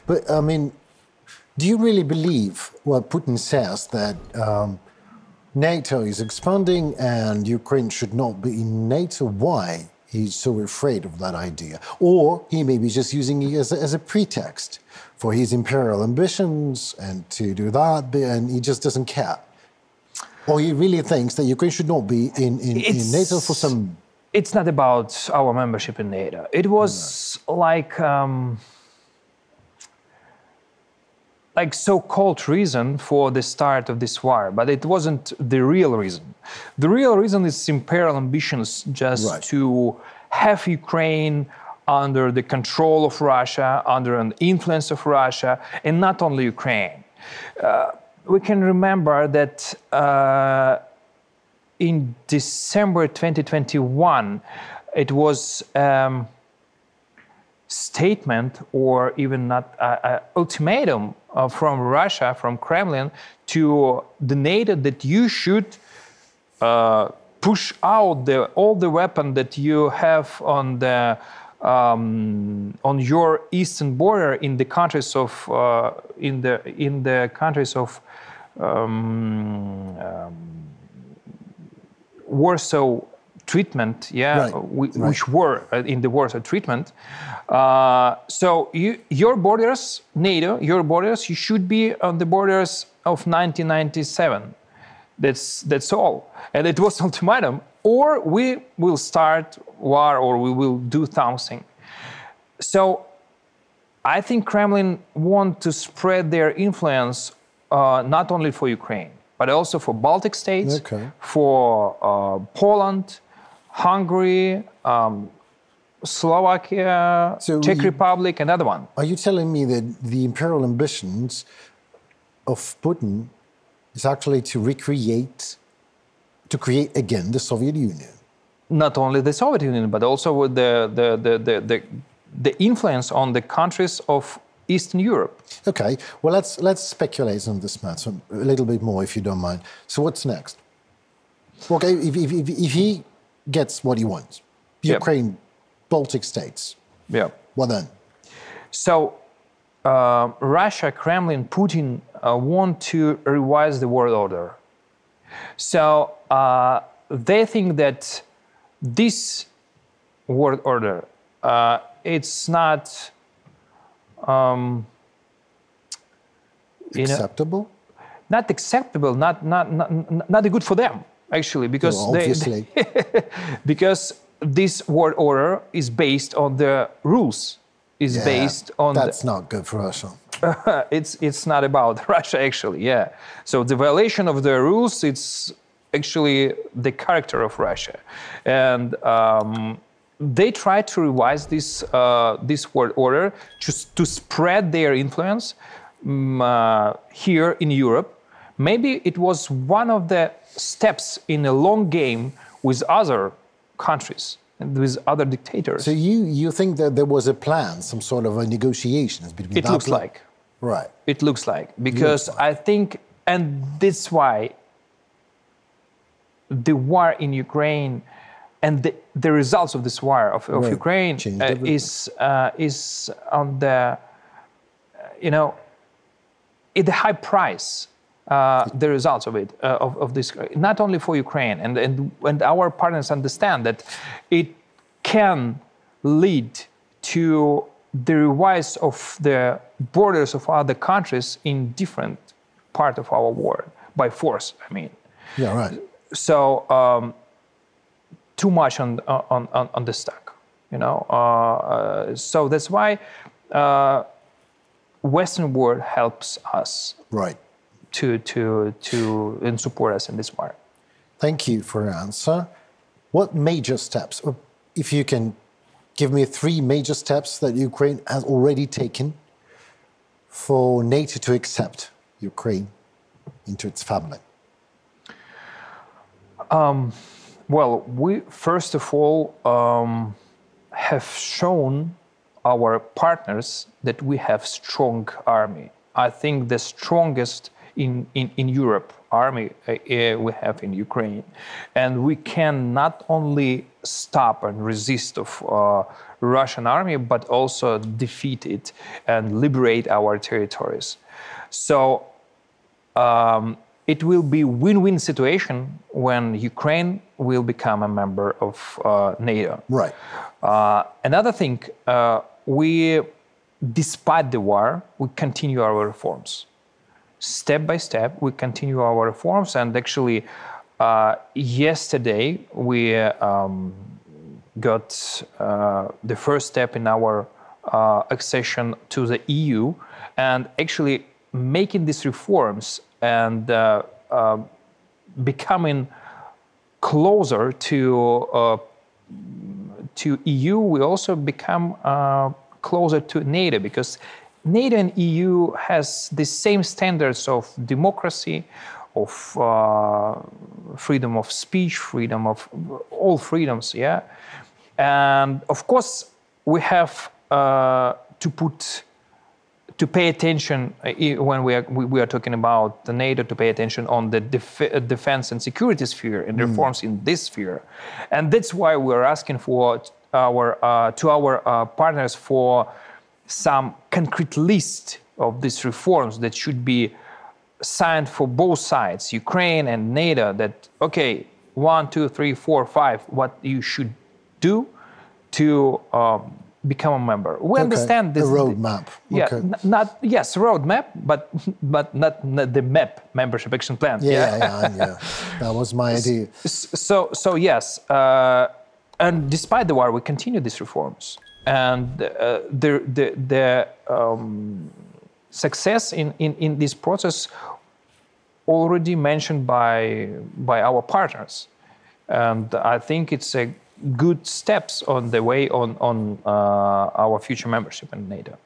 But, I mean, do you really believe what Putin says, that NATO is expanding and Ukraine should not be in NATO? Why he's so afraid of that idea? Or he may be just using it as a pretext for his imperial ambitions and to do that, and he just doesn't care? Or he really thinks that Ukraine should not be in NATO for some... It's not about our membership in NATO. It was like so-called reason for the start of this war, but it wasn't the real reason. The real reason is imperial ambitions, just to have Ukraine under the control of Russia, under an influence of Russia, and not only Ukraine. We can remember that in December 2021, it was statement, or even not ultimatum from Russia, from Kremlin, to the NATO that you should push out all the weapons that you have on your eastern border in the countries of Warsaw treatment, which were in the Warsaw treatment. So your borders, NATO, your borders, you should be on the borders of 1997. That's all. And it was ultimatum, or we will start war, or we will do something. So I think Kremlin want to spread their influence not only for Ukraine, but also for Baltic states, for Poland, Hungary, Slovakia, Czech Republic, another one. Are you telling me that the imperial ambitions of Putin is actually to create again the Soviet Union? Not only the Soviet Union, but also with the influence on the countries of Eastern Europe. Okay, well, let's speculate on this matter a little bit more, if you don't mind. So what's next? Okay, if he gets what he wants, Ukraine, Baltic states, what then? So Russia, Kremlin, Putin want to revise the world order. So they think that this world order, it's not acceptable? Not acceptable, not good for them, actually, because obviously. because this world order is based on the rules. Based on that's not good for Russia. It's not about Russia, actually. So the violation of the rules, it's actually the character of Russia, and they try to revise this world order just to spread their influence here in Europe. Maybe it was one of the steps in a long game with other countries and with other dictators. So you think that there was a plan, some sort of a negotiations between... It looks like. Right. It looks like. Because I think, and that's why the war in Ukraine and the results of this war of Ukraine is on the, at the high price. The results of it, of this, not only for Ukraine, and our partners understand that it can lead to the revise of the borders of other countries in different part of our world, by force, I mean. Yeah, right. So, too much on the stack, so that's why Western world helps us. Right. To support us in this war. Thank you for your answer. What major steps, or if you can give me 3 major steps that Ukraine has already taken for NATO to accept Ukraine into its family? Well, we first of all have shown our partners that we have strong army. I think the strongest in Europe army we have in Ukraine, and we can not only stop and resist of Russian army, but also defeat it and liberate our territories. So it will be win-win situation when Ukraine will become a member of NATO. Right. Another thing, despite the war, we continue our reforms. Step by step, we continue our reforms. And actually, yesterday, we got the first step in our accession to the EU. And actually, making these reforms and becoming closer to EU, we also become closer to NATO, because NATO and EU has the same standards of democracy, of freedom of speech, freedom of all freedoms, yeah. And of course, we have to pay attention when we are talking about the NATO, to pay attention on the defense and security sphere and reforms in this sphere. And that's why we're asking for our partners for some concrete list of these reforms that should be signed for both sides, Ukraine and NATO, that, okay, 1, 2, 3, 4, 5, what you should do to become a member. We understand this. A roadmap. Yeah, roadmap, but not the MAP, Membership Action Plan. Yeah. That was my idea. So yes, and despite the war, we continue these reforms. And the success in this process already mentioned by our partners, and I think it's a good steps on the way on our future membership in NATO.